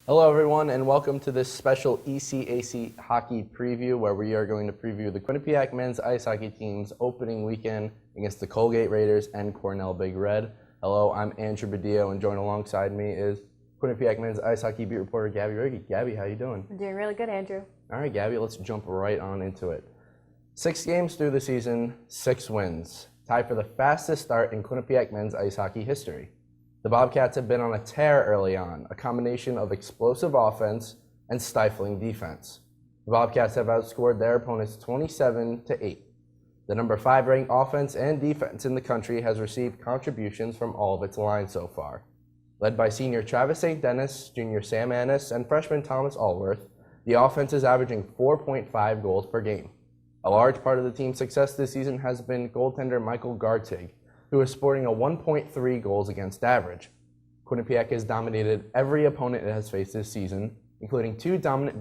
Hello everyone and welcome to this special ECAC hockey preview where we are going to preview the Quinnipiac men's ice hockey team's opening weekend against the Colgate Raiders and Cornell Big Red. Hello, I'm Andrew Badillo and joined alongside me is Quinnipiac men's ice hockey beat reporter Gabbi Riggi. Gabbi, how you doing? I'm doing really good, Andrew. All right, Gabbi, let's jump right on into it. 6 games through the season, 6 wins, tied for the fastest start in Quinnipiac men's ice hockey history. The Bobcats have been on a tear early on, a combination of explosive offense and stifling defense. The Bobcats have outscored their opponents 27-8. The number 5 ranked offense and defense in the country has received contributions from all of its lines so far. Led by senior Travis St. Dennis, junior Sam Annis, and freshman Thomas Allworth, the offense is averaging 4.5 goals per game. A large part of the team's success this season has been goaltender Michael Gartig, who is sporting a 1.3 goals against average. Quinnipiac has dominated every opponent it has faced this season, including 2 dominant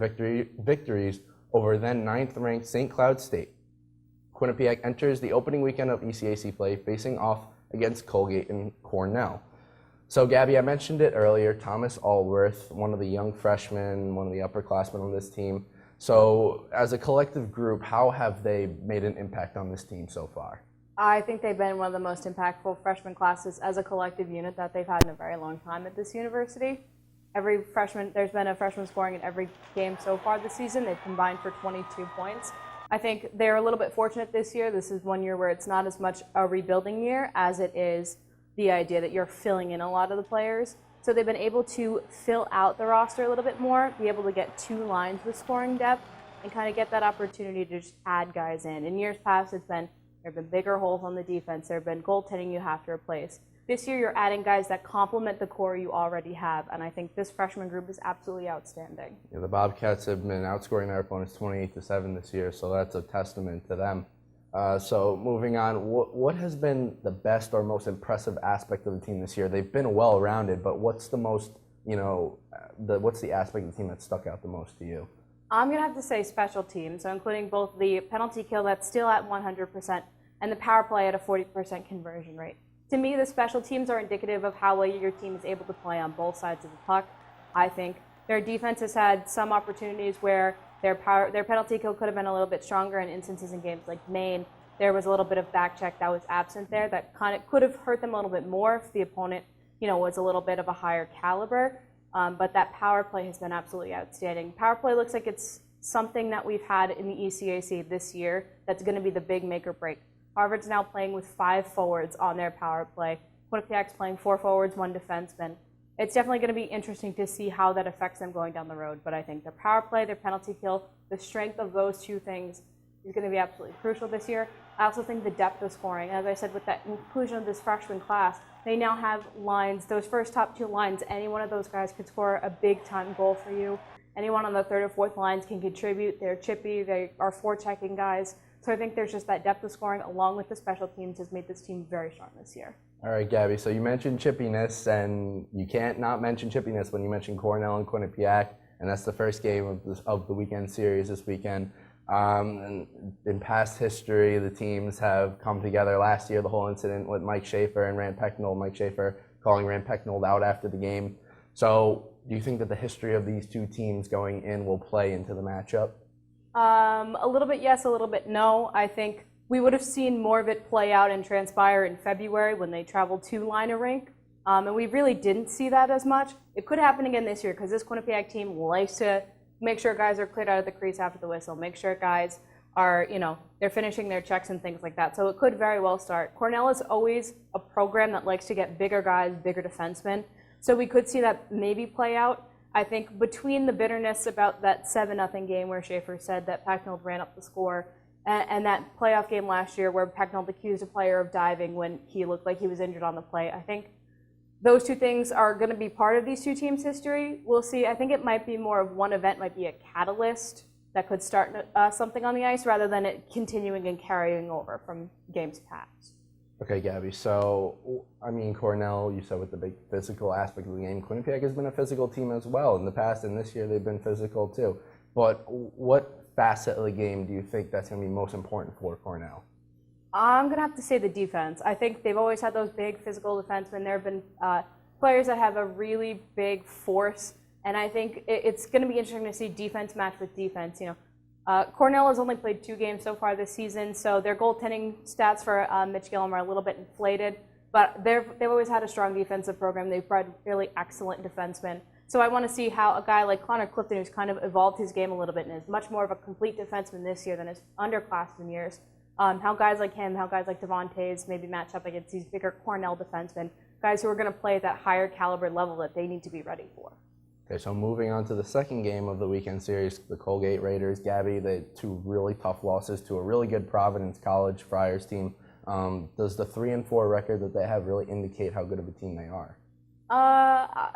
victories over then 9th-ranked St. Cloud State. Quinnipiac enters the opening weekend of ECAC play facing off against Colgate and Cornell. So, Gabbi, I mentioned it earlier, Thomas Allworth, one of the young freshmen, one of the upperclassmen on this team. So, as a collective group, how have they made an impact on this team so far? I think they've been one of the most impactful freshman classes as a collective unit that they've had in a very long time at this university. There's been a freshman scoring in every game so far this season. They've combined for 22 points. I think they're a little bit fortunate this year. This is one year where it's not as much a rebuilding year as it is the idea that you're filling in a lot of the players. So they've been able to fill out the roster a little bit more, be able to get 2 lines with scoring depth, and kind of get that opportunity to just add guys in. In years past, there have been bigger holes on the defense. There have been goaltending you have to replace. This year, you're adding guys that complement the core you already have, and I think this freshman group is absolutely outstanding. Yeah, the Bobcats have been outscoring their opponents 28-7 this year, so that's a testament to them. So moving on, what has been the best or most impressive aspect of the team this year? They've been well-rounded, but what's the most, what's the aspect of the team that stuck out the most to you? I'm going to have to say special teams, so including both the penalty kill that's still at 100% and the power play at a 40% conversion rate. To me, the special teams are indicative of how well your team is able to play on both sides of the puck. I think their defense has had some opportunities where their penalty kill could have been a little bit stronger in instances in games like Maine. There was a little bit of back check that was absent there that kind of could have hurt them a little bit more if the opponent, was a little bit of a higher caliber. But that power play has been absolutely outstanding. Power play looks like it's something that we've had in the ECAC this year that's going to be the big make or break. Harvard's now playing with 5 forwards on their power play. Quinnipiac's playing 4 forwards, 1 defenseman. It's definitely going to be interesting to see how that affects them going down the road. But I think their power play, their penalty kill, the strength of those 2 things is going to be absolutely crucial this year. I also think the depth of scoring, as I said, with that inclusion of this freshman class, they now have lines, those first top 2 lines, any one of those guys could score a big-time goal for you. Anyone on the 3rd or 4th lines can contribute. They're chippy. They are forechecking guys. So I think there's just that depth of scoring along with the special teams has made this team very strong this year. All right, Gabbi, so you mentioned chippiness, and you can't not mention chippiness when you mention Cornell and Quinnipiac, and that's the first game of the weekend series this weekend. And in past history, the teams have come together. Last year, the whole incident with Mike Schaefer and Rand Pecknold, Mike Schaefer calling Rand Pecknold out after the game. So do you think that the history of these 2 teams going in will play into the matchup? A little bit yes, a little bit no. I think we would have seen more of it play out and transpire in February when they traveled to Liner Rink. And we really didn't see that as much. It could happen again this year because this Quinnipiac team likes to make sure guys are cleared out of the crease after the whistle, make sure guys are, they're finishing their checks and things like that. So it could very well start. Cornell is always a program that likes to get bigger guys, bigger defensemen. So we could see that maybe play out. I think between the bitterness about that 7-0 game where Schaefer said that Pecknold ran up the score and that playoff game last year where Pecknold accused a player of diving when he looked like he was injured on the play, I think those 2 things are going to be part of these 2 teams' history. We'll see. I think it might be more of one event might be a catalyst that could start something on the ice rather than it continuing and carrying over from games past. Okay, Gabbi. So, Cornell, you said with the big physical aspect of the game, Quinnipiac has been a physical team as well in the past, and this year they've been physical too. But what facet of the game do you think that's going to be most important for Cornell? I'm going to have to say the defense. I think they've always had those big physical defensemen. There have been players that have a really big force And I think it's going to be interesting to see defense match with defense. Cornell has only played 2 games so far this season, so their goaltending stats for Mitch Gillum are a little bit inflated. But they've always had a strong defensive program. They've bred really excellent defensemen. So I want to see how a guy like Connor Clifton, who's kind of evolved his game a little bit and is much more of a complete defenseman this year than his underclassmen years, how guys like him, how guys like Devon Toews maybe match up against these bigger Cornell defensemen, guys who are going to play at that higher caliber level that they need to be ready for. Okay, so moving on to the second game of the weekend series, the Colgate Raiders. Gabby, they had 2 really tough losses to a really good Providence College Friars team. Does the 3-4 record that they have really indicate how good of a team they are?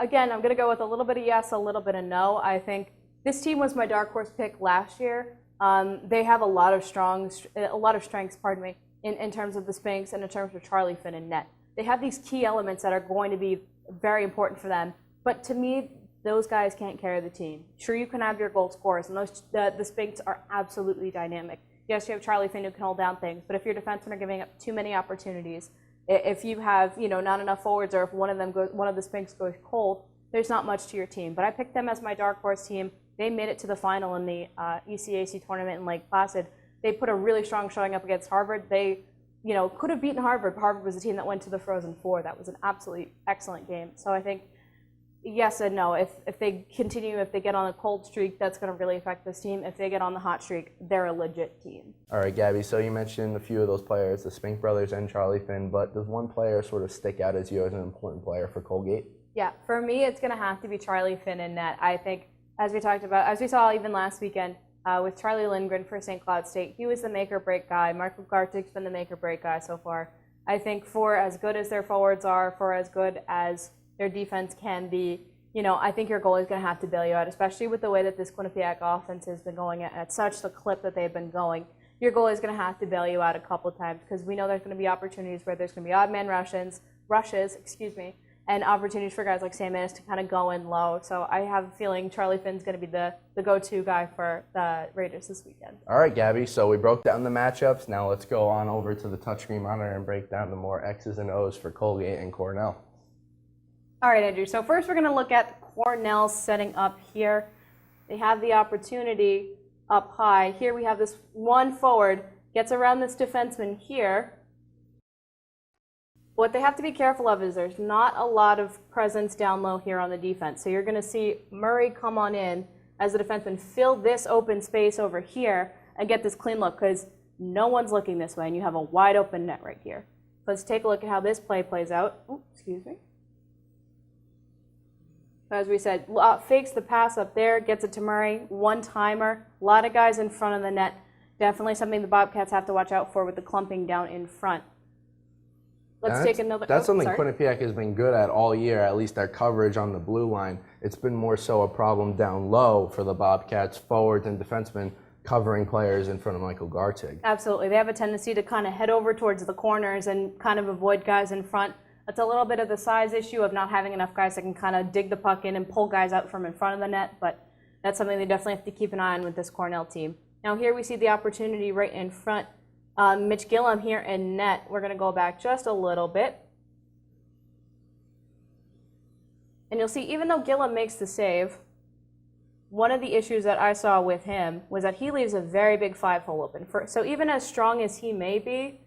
Again, I'm going to go with a little bit of yes, a little bit of no. I think this team was my dark horse pick last year. They have a lot of strengths, in terms of the Spinks and in terms of Charlie Finn and net. They have these key elements that are going to be very important for them. But to me, those guys can't carry the team. Sure, you can have your goal scorers, and the Spinks are absolutely dynamic. Yes, you have Charlie Finn who can hold down things, but if your defensemen are giving up too many opportunities, if you have not enough forwards, or if one of the Spinks goes cold, there's not much to your team. But I picked them as my dark horse team. They made it to the final in the ECAC tournament in Lake Placid. They put a really strong showing up against Harvard. They could have beaten Harvard. Harvard was the team that went to the Frozen Four. That was an absolutely excellent game. So I think yes and no. If they get on a cold streak, that's going to really affect this team. If they get on the hot streak, they're a legit team. All right, Gabby, so you mentioned a few of those players, the Spink brothers and Charlie Finn, but does one player sort of stick out as you as an important player for Colgate? Yeah, for me, it's going to have to be Charlie Finn in net. I think, as we saw even last weekend with Charlie Lindgren for St. Cloud State, he was the make-or-break guy. Marco Gartig's been the make-or-break guy so far. I think for as good as their forwards are, for as good as their defense can be, I think your goalie is going to have to bail you out, especially with the way that this Quinnipiac offense has been going at such the clip that they've been going. Your goalie is going to have to bail you out a couple of times because we know there's going to be opportunities where there's going to be odd man rushes, and opportunities for guys like Sam Ennis to kind of go in low. So I have a feeling Charlie Finn's going to be the go-to guy for the Raiders this weekend. All right, Gabby, so we broke down the matchups. Now let's go on over to the touchscreen monitor and break down the more X's and O's for Colgate and Cornell. All right, Andrew. So first we're going to look at Cornell setting up here. They have the opportunity up high. Here we have this one forward, gets around this defenseman here. What they have to be careful of is there's not a lot of presence down low here on the defense. So you're going to see Murray come on in as the defenseman, fill this open space over here and get this clean look because no one's looking this way and you have a wide open net right here. Let's take a look at how this play plays out. Ooh, excuse me. As we said, fakes the pass up there, gets it to Murray, one-timer, a lot of guys in front of the net. Definitely something the Bobcats have to watch out for with the clumping down in front. Take another. That's something Quinnipiac has been good at all year, at least their coverage on the blue line. It's been more so a problem down low for the Bobcats, forwards and defensemen, covering players in front of Michael Gartig. Absolutely. They have a tendency to kind of head over towards the corners and kind of avoid guys in front. That's a little bit of the size issue of not having enough guys that can kind of dig the puck in and pull guys out from in front of the net, but that's something they definitely have to keep an eye on with this Cornell team. Now here we see the opportunity right in front. Mitch Gillum here in net. We're going to go back just a little bit. And you'll see, even though Gillum makes the save, one of the issues that I saw with him was that he leaves a very big 5-hole open. So even as strong as he may be,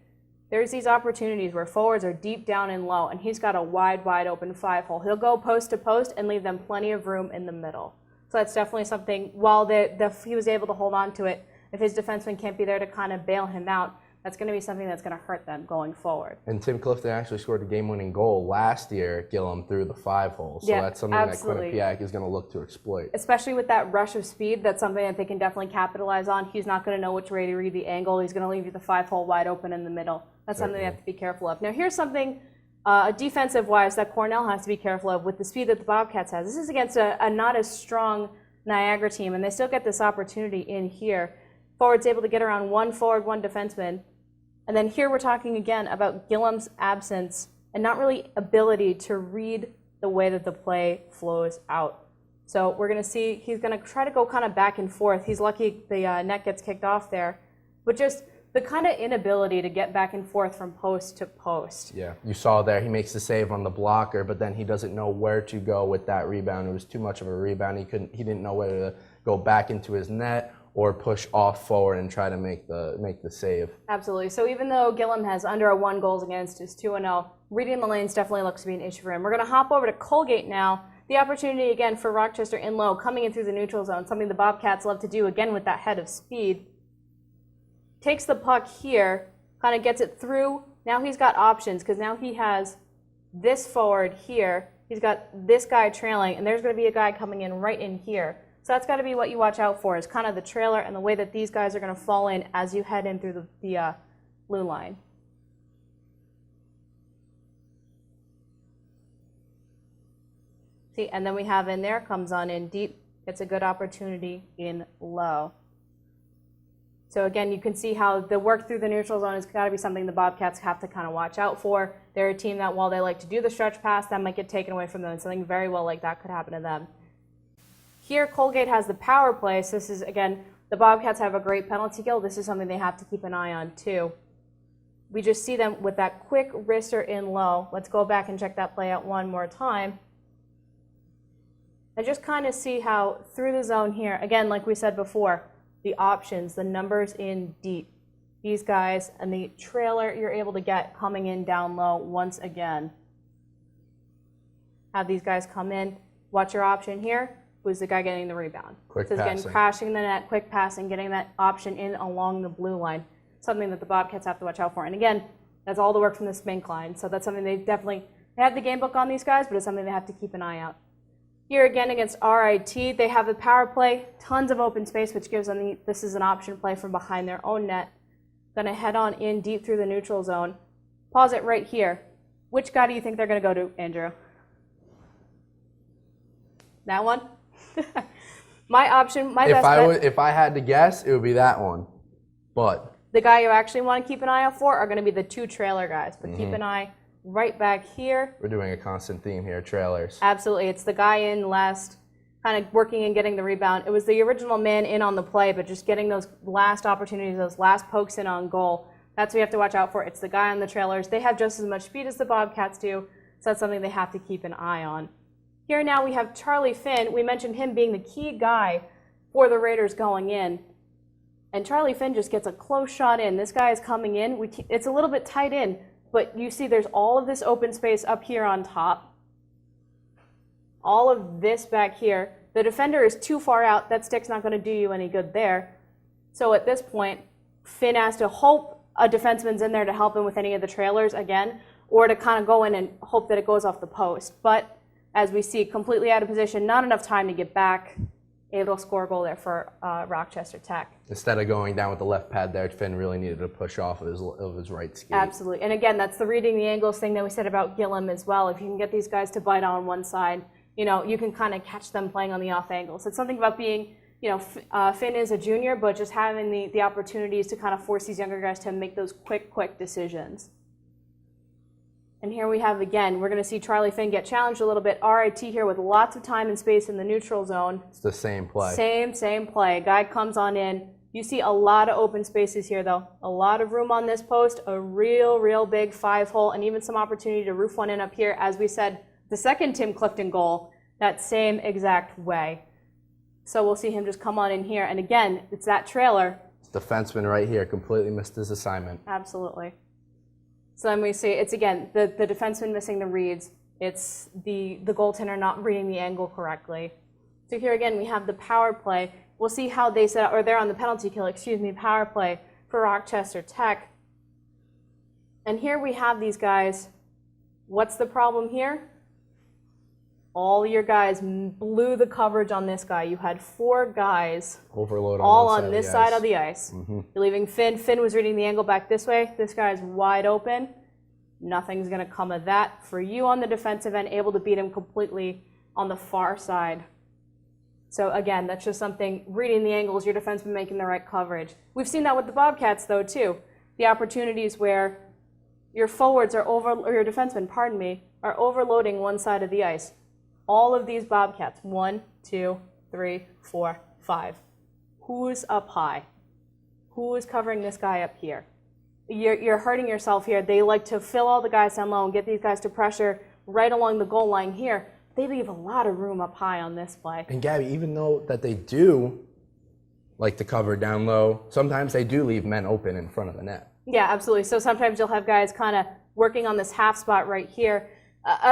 there's these opportunities where forwards are deep down and low, and he's got a wide open 5-hole. He'll go post to post and leave them plenty of room in the middle. So that's definitely something, while he was able to hold on to it, if his defenseman can't be there to kind of bail him out, that's going to be something that's going to hurt them going forward. And Tim Clifton actually scored a game-winning goal last year at Gillum through the 5-hole. So that's something absolutely that Quinnipiac is going to look to exploit. Especially with that rush of speed, that's something that they can definitely capitalize on. He's not going to know which way to read the angle. He's going to leave you the 5-hole wide open in the middle. That's something they have to be careful of. Now here's something defensive-wise that Cornell has to be careful of with the speed that the Bobcats has. This is against a not as strong Niagara team, and they still get this opportunity in here. Forward's able to get around one forward, one defenseman. And then here we're talking again about Gillum's absence and not really ability to read the way that the play flows out. So we're going to see he's going to try to go kind of back and forth. He's lucky the net gets kicked off there. But just the kind of inability to get back and forth from post to post. Yeah, you saw there, he makes the save on the blocker, but then he doesn't know where to go with that rebound. It was too much of a rebound. He didn't know whether to go back into his net or push off forward and try to make the save. Absolutely. So even though Gillum has under a 1 goals against, is 2-0, reading the lanes definitely looks to be an issue for him. We're going to hop over to Colgate now. The opportunity again for Rochester in low, coming in through the neutral zone, something the Bobcats love to do again with that head of speed. Takes the puck here, kind of gets it through. Now he's got options because now he has this forward here. He's got this guy trailing, and there's going to be a guy coming in right in here. So that's got to be what you watch out for, is kind of the trailer and the way that these guys are going to fall in as you head in through the blue line. See, and then we have in there, comes on in deep, gets a good opportunity in low. So again, you can see how the work through the neutral zone has got to be something the Bobcats have to kind of watch out for. They're a team that while they like to do the stretch pass, that might get taken away from them, and something very well like that could happen to them. Here, Colgate has the power play, so this is, again, the Bobcats have a great penalty kill. This is something they have to keep an eye on, too. We just see them with that quick wrister in low. Let's go back and check that play out one more time. And just kind of see how through the zone here, again, like we said before, the options, the numbers in deep. These guys and the trailer you're able to get coming in down low once again. Have these guys come in. Watch your option here. Who's the guy getting the rebound? Quick so again, passing. crashing the net, quick passing, getting that option in along the blue line. Something that the Bobcats have to watch out for. And again, that's all the work from the spink line. So that's something they have the game book on these guys, but it's something they have to keep an eye out. Here again against RIT, they have the power play, tons of open space, which gives them this is an option play from behind their own net. Gonna head on in deep through the neutral zone. Pause it right here. Which guy do you think they're gonna go to, Andrew? That one? My option, my best bet. If I had to guess, it would be that one. But the guy you actually want to keep an eye out for are going to be the 2 trailer guys. But keep an eye right back here. we're doing a constant theme here, trailers. Absolutely. It's the guy in last, kind of working and getting the rebound. It was the original man in on the play, but just getting those last opportunities, those last pokes in on goal. That's what you have to watch out for. It's the guy on the trailers. They have just as much speed as the Bobcats do, so that's something they have to keep an eye on. Here now we have Charlie Finn. We mentioned him being the key guy for the Raiders going in. And Charlie Finn just gets a close shot in. This guy is coming in. It's a little bit tight in, but you see there's all of this open space up here on top. All of this back here. The defender is too far out. That stick's not going to do you any good there. So at this point, Finn has to hope a defenseman's in there to help him with any of the trailers again, or to kind of go in and hope that it goes off the post. But as we see, completely out of position, not enough time to get back. Able to score a goal there for Rochester Tech. Instead of going down with the left pad there, Finn really needed to push off of his right skate. Absolutely. And again, that's the reading the angles thing that we said about Gillum as well. If you can get these guys to bite on one side, you can kind of catch them playing on the off angles. It's something about being, Finn is a junior, but just having the opportunities to kind of force these younger guys to make those quick decisions. And here we have, again, we're going to see Charlie Finn get challenged a little bit. RIT here with lots of time and space in the neutral zone. It's the same play. Same play. Guy comes on in. You see a lot of open spaces here, though. A lot of room on this post, a real big 5-hole, and even some opportunity to roof one in up here. As we said, the second Tim Clifton goal, that same exact way. So we'll see him just come on in here. And again, it's that trailer. This defenseman right here completely missed his assignment. Absolutely. So then we see it's, again, the defenseman missing the reads. It's the goaltender not reading the angle correctly. So here again, we have the power play. We'll see how they set up, or they're on the penalty kill, power play for Rochester Tech. And here we have these guys. What's the problem here? All your guys blew the coverage on this guy. You had 4 guys Overload all on on this side of the ice. You're leaving Finn. Finn was reading the angle back this way. This guy's wide open. Nothing's going to come of that. For you on the defensive end, able to beat him completely on the far side. So again, that's just something, reading the angles, your defenseman making the right coverage. We've seen that with the Bobcats, though, too. The opportunities where your forwards are or your defensemen, are overloading one side of the ice. All of these Bobcats, 1, 2, 3, 4, 5. Who's up high? who is covering this guy up here? You're hurting yourself here. They like to fill all the guys down low and get these guys to pressure right along the goal line here. They leave a lot of room up high on this play. And Gabby, even though that they do like to cover down low, sometimes they do leave men open in front of the net. Yeah, absolutely. So sometimes you'll have guys kind of working on this half spot right here.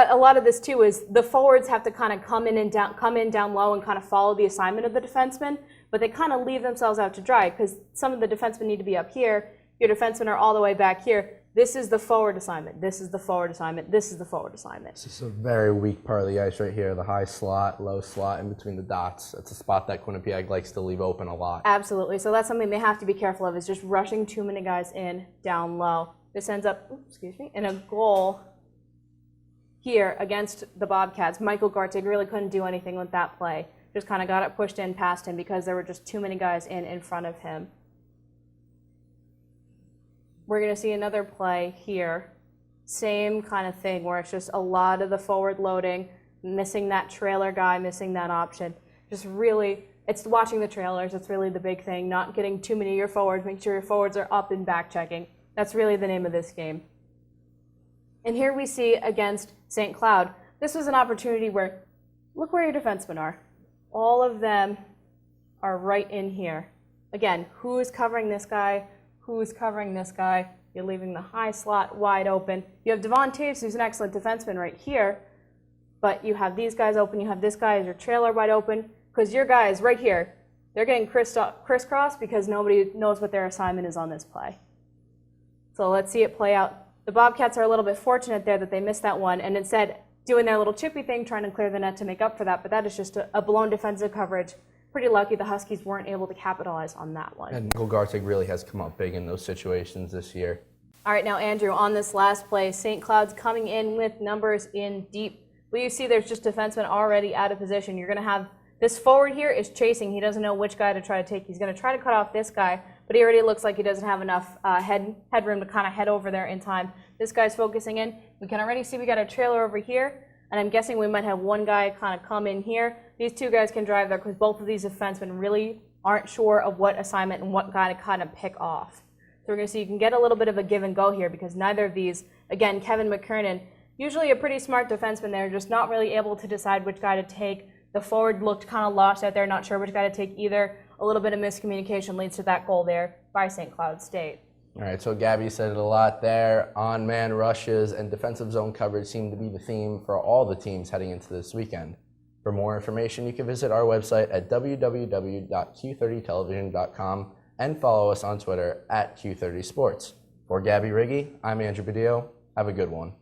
A lot of this too is the forwards have to kind of come in down low and kind of follow the assignment of the defenseman, but they kind of leave themselves out to dry because some of the defensemen need to be up here. Your defensemen are all the way back here. This is the forward assignment. This is the forward assignment. This is the forward assignment. This is a very weak part of the ice right here, the high slot, low slot in between the dots. That's a spot that Quinnipiac likes to leave open a lot. Absolutely. So that's something they have to be careful of, is just rushing too many guys in down low. This ends up, in a goal here against the Bobcats. Michael Gartig really couldn't do anything with that play. Just kind of got it pushed in past him because there were just too many guys in front of him. We're going to see another play here. Same kind of thing where it's just a lot of the forward loading, missing that trailer guy, missing that option. Just really, it's watching the trailers. It's really the big thing. Not getting too many of your forwards. Make sure your forwards are up and back checking. That's really the name of this game. And here we see against St. Cloud, this was an opportunity where, look where your defensemen are. All of them are right in here. Again, who is covering this guy? Who's covering this guy? You're leaving the high slot wide open. You have Devon Taves, who's an excellent defenseman right here, but you have these guys open. You have this guy as your trailer wide open because your guys right here, they're getting crisscrossed because nobody knows what their assignment is on this play. So let's see it play out. The Bobcats are a little bit fortunate there that they missed that one and instead doing their little chippy thing, trying to clear the net to make up for that, but that is just a blown defensive coverage. Pretty lucky the Huskies weren't able to capitalize on that one. And Michael Gartig really has come up big in those situations this year. All right, now Andrew, on this last play, St. Cloud's coming in with numbers in deep. Well, you see there's just defensemen already out of position. You're going to have this forward here is chasing. He doesn't know which guy to try to take. He's going to try to cut off this guy, but he already looks like he doesn't have enough headroom to kind of head over there in time. This guy's focusing in. We can already see we got a trailer over here, and I'm guessing we might have one guy kind of come in here. These two guys can drive there because both of these defensemen really aren't sure of what assignment and what guy to kind of pick off. So we're going to see you can get a little bit of a give and go here because neither of these, again, Kevin McKernan, usually a pretty smart defenseman there, just not really able to decide which guy to take. The forward looked kind of lost out there, not sure which guy to take either. A little bit of miscommunication leads to that goal there by St. Cloud State. All right, so Gabby said it a lot there. On-man rushes and defensive zone coverage seem to be the theme for all the teams heading into this weekend. For more information, you can visit our website at www.q30television.com and follow us on Twitter at Q30 Sports. For Gabbi Riggi, I'm Andrew Badillo. Have a good one.